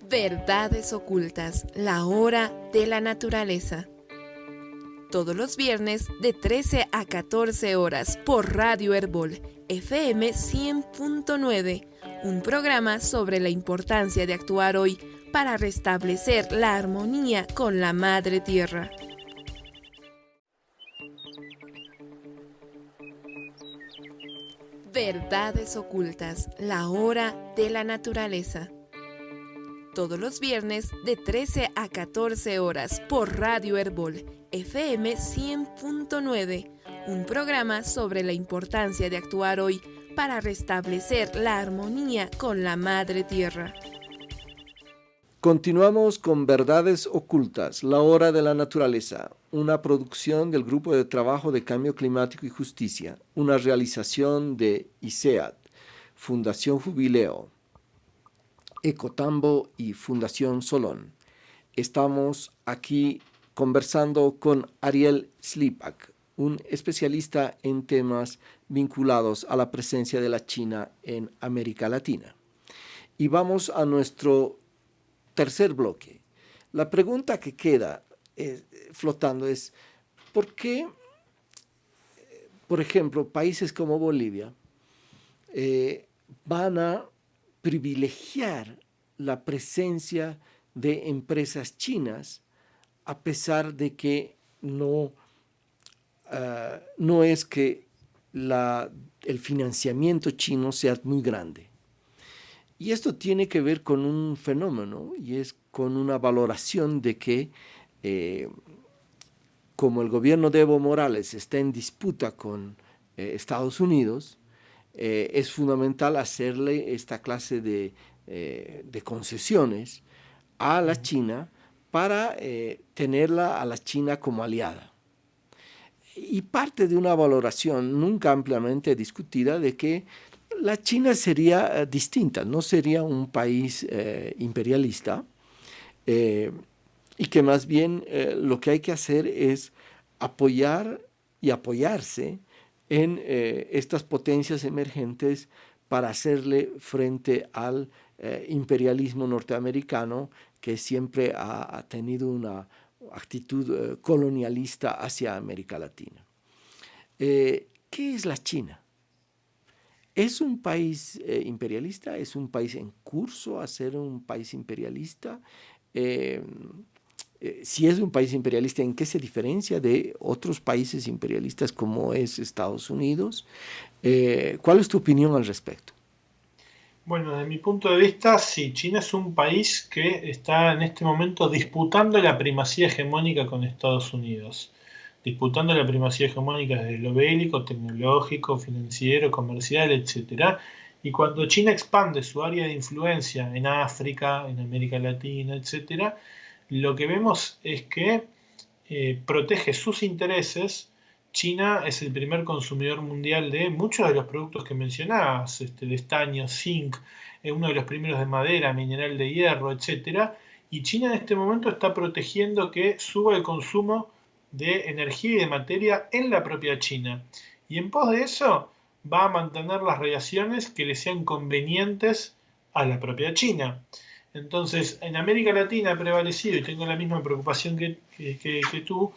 Verdades Ocultas, la hora de la naturaleza. Todos los viernes de 13 a 14 horas por Radio Herbol, FM 100.9, un programa sobre la importancia de actuar hoy para restablecer la armonía con la Madre Tierra. Verdades Ocultas, la hora de la naturaleza. Todos los viernes de 13 a 14 horas por Radio Herbol, FM 100.9, un programa sobre la importancia de actuar hoy para restablecer la armonía con la Madre Tierra. Continuamos con Verdades Ocultas, la hora de la naturaleza, una producción del Grupo de Trabajo de Cambio Climático y Justicia, una realización de ICEAD, Fundación Jubileo, Ecotambo y Fundación Solón. Estamos aquí conversando con Ariel Slipak, un especialista en temas vinculados a la presencia de la China en América Latina. Y vamos a nuestro tercer bloque. La pregunta que queda flotando es, ¿por qué, por ejemplo, países como Bolivia van a privilegiar la presencia de empresas chinas a pesar de que no es que el financiamiento chino sea muy grande? Y esto tiene que ver con un fenómeno, y es con una valoración de que como el gobierno de Evo Morales está en disputa con Estados Unidos, es fundamental hacerle esta clase de concesiones a la China para tenerla a la China como aliada. Y parte de una valoración nunca ampliamente discutida de que la China sería distinta, no sería un país imperialista, y que más bien lo que hay que hacer es apoyar y apoyarse en estas potencias emergentes para hacerle frente al imperialismo norteamericano, que siempre ha tenido una actitud colonialista hacia América Latina. ¿Qué es la China? ¿Es un país imperialista? ¿Es un país en curso a ser un país imperialista? Si es un país imperialista, ¿en qué se diferencia de otros países imperialistas como es Estados Unidos? ¿Cuál es tu opinión al respecto? Bueno, desde mi punto de vista, sí, China es un país que está en este momento disputando la primacía hegemónica con Estados Unidos. Disputando la primacía hegemónica desde lo bélico, tecnológico, financiero, comercial, etc. Y cuando China expande su área de influencia en África, en América Latina, etcétera, lo que vemos es que protege sus intereses. China es el primer consumidor mundial de muchos de los productos que mencionabas, de estaño, zinc, uno de los primeros de madera, mineral de hierro, etcétera. Y China en este momento está protegiendo que suba el consumo de energía y de materia en la propia China. Y en pos de eso va a mantener las relaciones que le sean convenientes a la propia China. Entonces, en América Latina ha prevalecido, y tengo la misma preocupación que tú,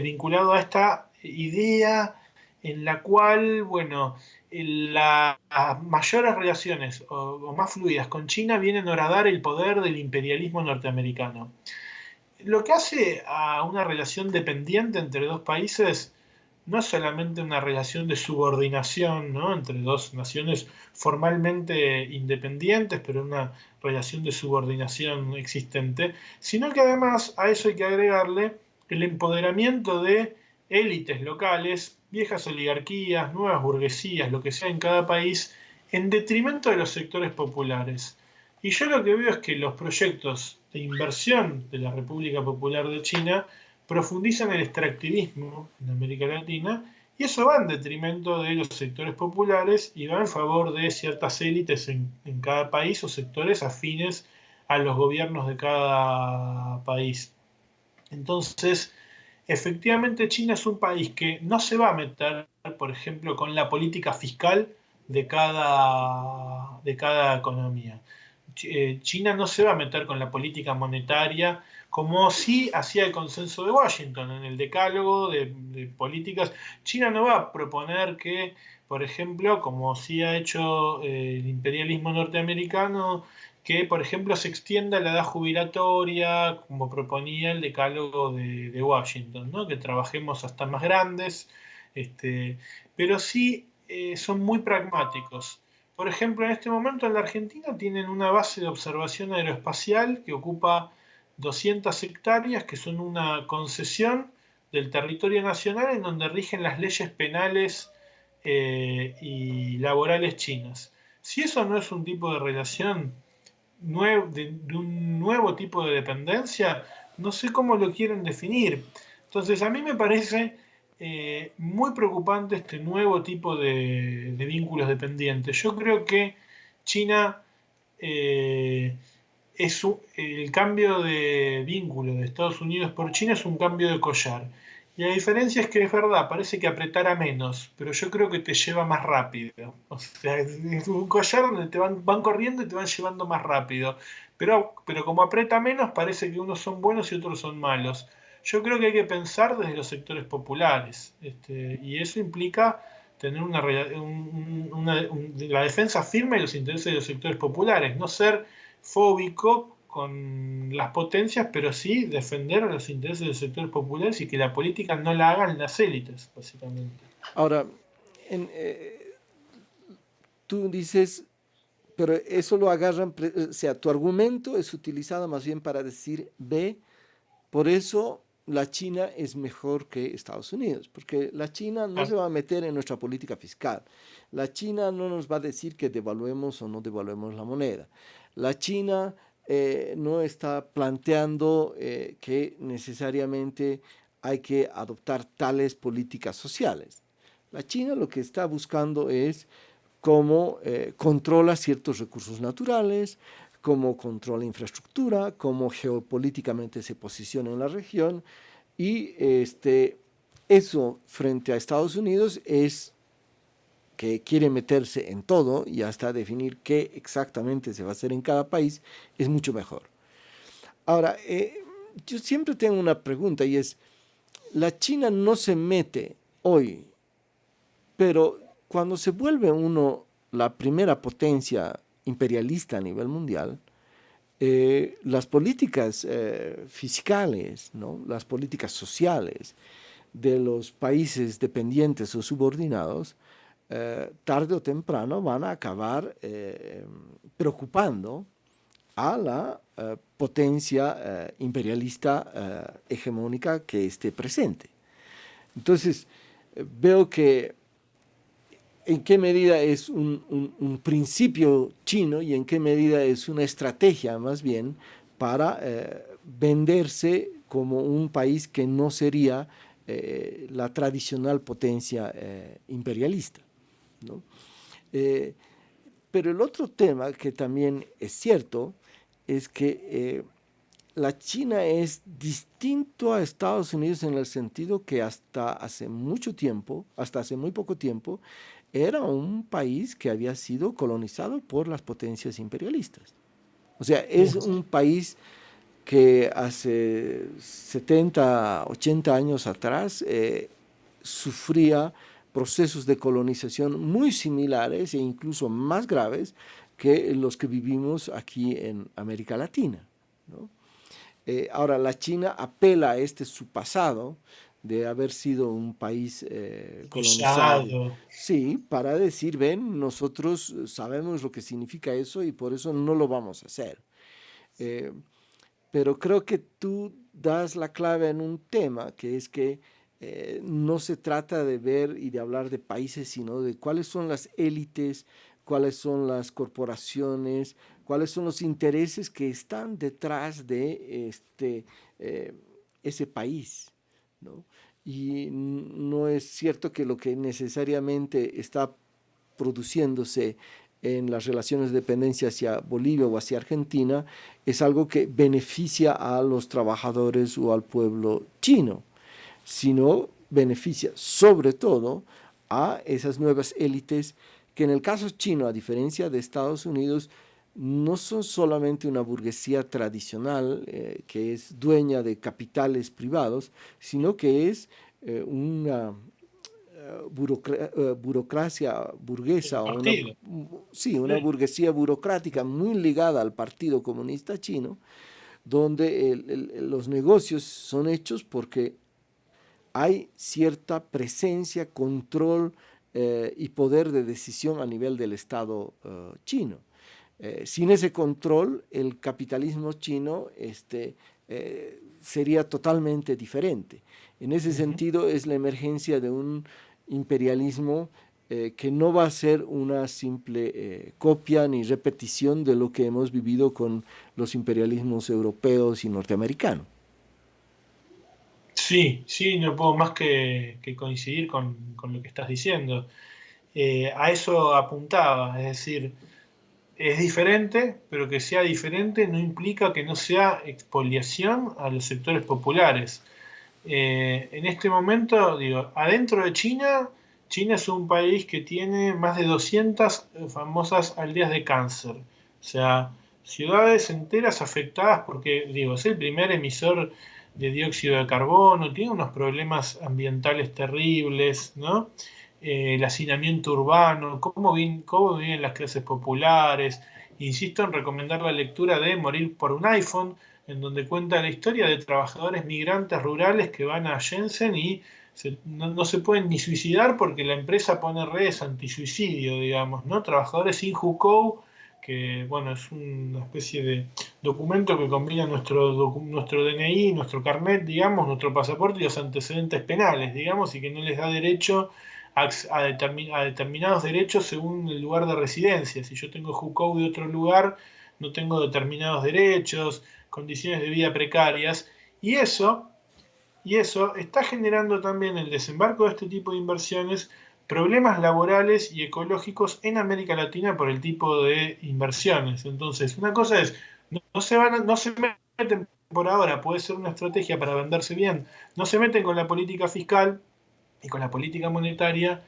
vinculado a esta idea en la cual, bueno, las mayores relaciones o más fluidas con China vienen a horadar el poder del imperialismo norteamericano. Lo que hace a una relación dependiente entre dos países no es solamente una relación de subordinación, ¿no?, entre dos naciones formalmente independientes, pero una relación de subordinación existente, sino que además a eso hay que agregarle el empoderamiento de élites locales, viejas oligarquías, nuevas burguesías, lo que sea en cada país, en detrimento de los sectores populares. Y yo lo que veo es que los proyectos de inversión de la República Popular de China profundizan el extractivismo en América Latina y eso va en detrimento de los sectores populares y va en favor de ciertas élites en cada país o sectores afines a los gobiernos de cada país. Entonces, efectivamente China es un país que no se va a meter, por ejemplo, con la política fiscal de cada economía. China no se va a meter con la política monetaria como sí hacía el consenso de Washington en el decálogo de políticas. China no va a proponer que, por ejemplo, como sí ha hecho el imperialismo norteamericano, que, por ejemplo, se extienda la edad jubilatoria, como proponía el decálogo de Washington, ¿no?, que trabajemos hasta más grandes, pero sí son muy pragmáticos. Por ejemplo, en este momento en la Argentina tienen una base de observación aeroespacial que ocupa 200 hectáreas, que son una concesión del territorio nacional en donde rigen las leyes penales y laborales chinas. Si eso no es un tipo de relación de un nuevo tipo de dependencia, no sé cómo lo quieren definir. Entonces, a mí me parece muy preocupante este nuevo tipo de vínculos dependientes. Yo creo que China eh, el cambio de vínculo de Estados Unidos por China es un cambio de collar. Y la diferencia es que es verdad, parece que apretara menos, pero yo creo que te lleva más rápido. O sea, es un collar donde van corriendo y te van llevando más rápido. Pero como aprieta menos, parece que unos son buenos y otros son malos. Yo creo que hay que pensar desde los sectores populares. Y eso implica tener la defensa firme de los intereses de los sectores populares, no ser fóbico con las potencias, pero sí defender los intereses de los sectores populares y que la política no la hagan las élites, básicamente. Ahora, tú dices, pero eso lo agarran, o sea, tu argumento es utilizado más bien para decir, ve, por eso la China es mejor que Estados Unidos, porque la China no Ah, se va a meter en nuestra política fiscal. La China no nos va a decir que devaluemos o no devaluemos la moneda. La China no está planteando que necesariamente hay que adoptar tales políticas sociales. La China lo que está buscando es cómo controla ciertos recursos naturales, cómo controla infraestructura, cómo geopolíticamente se posiciona en la región y eso frente a Estados Unidos es que quiere meterse en todo y hasta definir qué exactamente se va a hacer en cada país, es mucho mejor. Ahora, yo siempre tengo una pregunta y es, la China no se mete hoy, pero cuando se vuelve uno la primera potencia imperialista a nivel mundial, las políticas fiscales, ¿no?, las políticas sociales de los países dependientes o subordinados, tarde o temprano van a acabar preocupando a la potencia imperialista hegemónica que esté presente. Entonces, veo que en qué medida es un principio chino y en qué medida es una estrategia más bien para venderse como un país que no sería la tradicional potencia imperialista, ¿no? Eh, pero el otro tema que también es cierto es que la China es distinto a Estados Unidos en el sentido que hasta hace mucho tiempo, hasta hace muy poco tiempo, era un país que había sido colonizado por las potencias imperialistas. O sea, es un país que hace 70, 80 años atrás sufría procesos de colonización muy similares e incluso más graves que los que vivimos aquí en América Latina, ¿no? Ahora, la China apela a su pasado de haber sido un país colonizado. Sellado. Sí, para decir, ven, nosotros sabemos lo que significa eso y por eso no lo vamos a hacer. Eh, pero creo que tú das la clave en un tema, que es que no se trata de ver y de hablar de países, sino de cuáles son las élites, cuáles son las corporaciones, cuáles son los intereses que están detrás de ese país, ¿no? Y no es cierto que lo que necesariamente está produciéndose en las relaciones de dependencia hacia Bolivia o hacia Argentina es algo que beneficia a los trabajadores o al pueblo chino, sino beneficia sobre todo a esas nuevas élites que en el caso chino, a diferencia de Estados Unidos, no son solamente una burguesía tradicional que es dueña de capitales privados, sino que es una burocracia burguesa, o Partido. sí, una Sí. burguesía burocrática muy ligada al Partido Comunista Chino, donde los negocios son hechos porque hay cierta presencia, control y poder de decisión a nivel del Estado chino. Sin ese control, el capitalismo chino sería totalmente diferente. En ese sentido, es la emergencia de un imperialismo que no va a ser una simple copia ni repetición de lo que hemos vivido con los imperialismos europeos y norteamericanos. Sí, sí, no puedo más que coincidir con lo que estás diciendo. A eso apuntaba, es decir, es diferente, pero que sea diferente no implica que no sea expoliación a los sectores populares. En este momento, digo, adentro de China, China es un país que tiene más de 200 famosas aldeas de cáncer. O sea, ciudades enteras afectadas porque, digo, es el primer emisor de dióxido de carbono, tiene unos problemas ambientales terribles, ¿no? El hacinamiento urbano, cómo viven las clases populares. Insisto en recomendar la lectura de Morir por un iPhone, en donde cuenta la historia de trabajadores migrantes rurales que van a Shenzhen y no se pueden ni suicidar porque la empresa pone redes antisuicidio, digamos, ¿no? Trabajadores sin Hukou, que bueno, es una especie de documento que combina nuestro DNI, nuestro carnet, digamos, nuestro pasaporte y los antecedentes penales, digamos, y que no les da derecho a determinados derechos según el lugar de residencia. Si yo tengo Hukou de otro lugar, no tengo determinados derechos, condiciones de vida precarias, y eso está generando también el desembarco de este tipo de inversiones, problemas laborales y ecológicos en América Latina por el tipo de inversiones. Entonces, una cosa es, no se meten por ahora, puede ser una estrategia para venderse bien, no se meten con la política fiscal y con la política monetaria,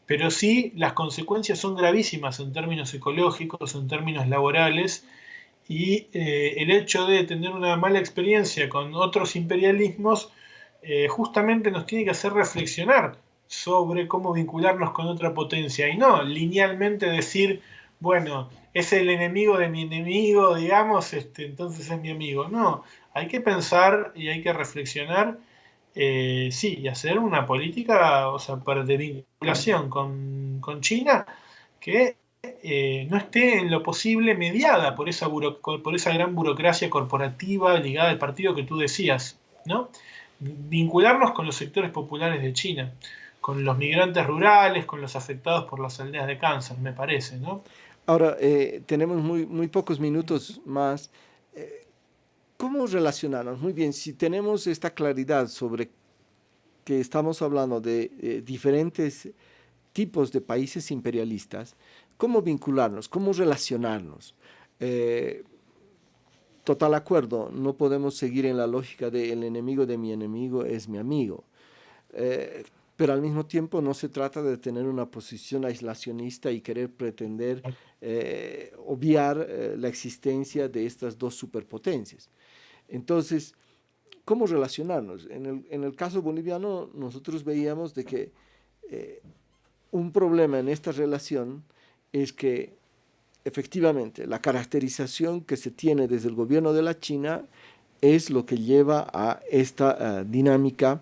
pero sí las consecuencias son gravísimas en términos ecológicos, en términos laborales, y el hecho de tener una mala experiencia con otros imperialismos justamente nos tiene que hacer reflexionar sobre cómo vincularnos con otra potencia y no linealmente decir, bueno, es el enemigo de mi enemigo, digamos, entonces es mi amigo. No, hay que pensar y hay que reflexionar, sí, y hacer una política, o sea, de vinculación con China que no esté en lo posible mediada por esa gran burocracia corporativa ligada al partido que tú decías, ¿no? Vincularnos con los sectores populares de China. los migrantes rurales, con los afectados por las aldeas de cáncer, me parece, ¿no? Ahora, tenemos muy pocos minutos más. ¿Cómo relacionarnos? Muy bien, si tenemos esta claridad sobre que estamos hablando de diferentes tipos de países imperialistas, ¿cómo vincularnos? ¿Cómo relacionarnos? Total acuerdo, no podemos seguir en la lógica de el enemigo de mi enemigo es mi amigo. Pero al mismo tiempo no se trata de tener una posición aislacionista y querer pretender obviar la existencia de estas dos superpotencias. Entonces, ¿cómo relacionarnos? En el caso boliviano, nosotros veíamos de que un problema en esta relación es que efectivamente la caracterización que se tiene desde el gobierno de la China es lo que lleva a esta dinámica,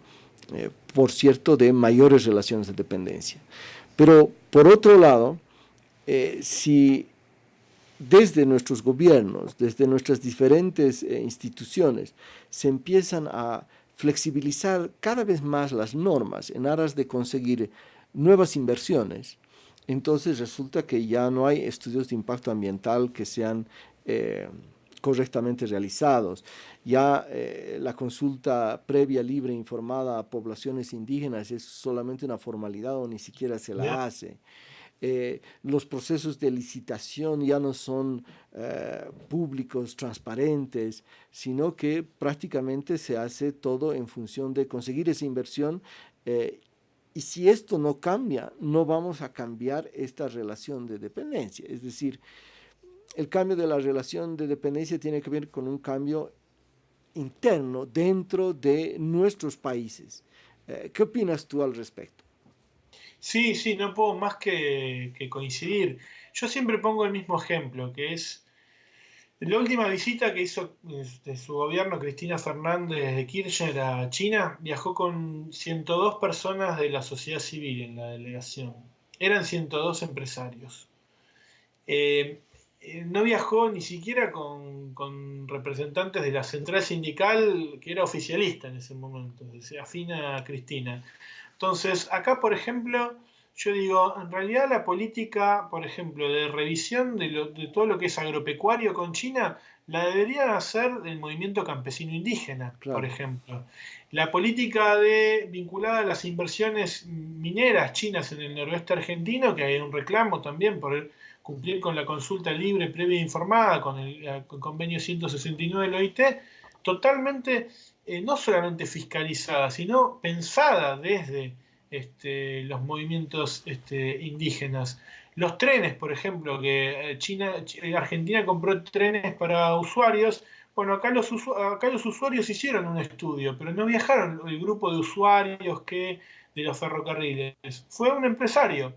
por cierto, de mayores relaciones de dependencia. Pero, por otro lado, si desde nuestros gobiernos, desde nuestras diferentes instituciones, se empiezan a flexibilizar cada vez más las normas en aras de conseguir nuevas inversiones, entonces resulta que ya no hay estudios de impacto ambiental que sean correctamente realizados. Ya la consulta previa, libre, informada a poblaciones indígenas es solamente una formalidad o ni siquiera se la hace. Los procesos de licitación ya no son públicos, transparentes, sino que prácticamente se hace todo en función de conseguir esa inversión. Y si esto no cambia, no vamos a cambiar esta relación de dependencia. Es decir, el cambio de la relación de dependencia tiene que ver con un cambio interno dentro de nuestros países. ¿Qué opinas tú al respecto? Sí, sí, no puedo más que coincidir. Yo siempre pongo el mismo ejemplo, que es la última visita que hizo de su gobierno Cristina Fernández de Kirchner a China. Viajó con 102 personas de la sociedad civil en la delegación. Eran 102 empresarios. No viajó ni siquiera con representantes de la central sindical, que era oficialista en ese momento, afina a Cristina. Entonces, acá, por ejemplo, yo digo, en realidad la política, por ejemplo, de revisión de todo lo que es agropecuario con China, la debería hacer el movimiento campesino indígena, Claro. por ejemplo. La política vinculada a las inversiones mineras chinas en el noroeste argentino, que hay un reclamo también por cumplir con la consulta libre, previa e informada, con el convenio 169 del OIT, totalmente, no solamente fiscalizada, sino pensada desde los movimientos indígenas. Los trenes, por ejemplo, que Argentina compró trenes para usuarios. Bueno, acá los usuarios hicieron un estudio, pero no viajaron el grupo de usuarios de los ferrocarriles. Fue un empresario.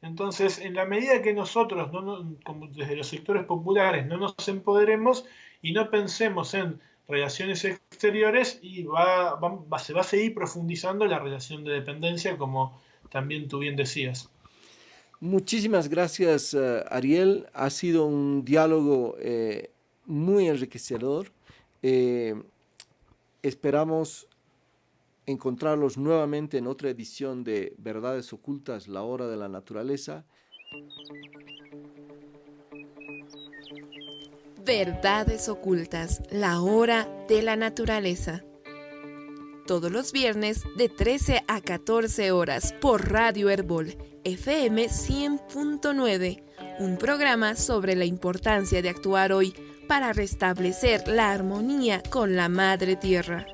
Entonces, en la medida que nosotros, como desde los sectores populares, no nos empoderemos y no pensemos en relaciones exteriores, y se va a seguir profundizando la relación de dependencia, como también tú bien decías. Muchísimas gracias, Ariel. Ha sido un diálogo muy enriquecedor. Esperamos encontrarlos nuevamente en otra edición de Verdades Ocultas, la hora de la naturaleza. Verdades Ocultas, la hora de la naturaleza. Todos los viernes de 13 a 14 horas por Radio Herbol, FM 100.9, un programa sobre la importancia de actuar hoy para restablecer la armonía con la Madre Tierra.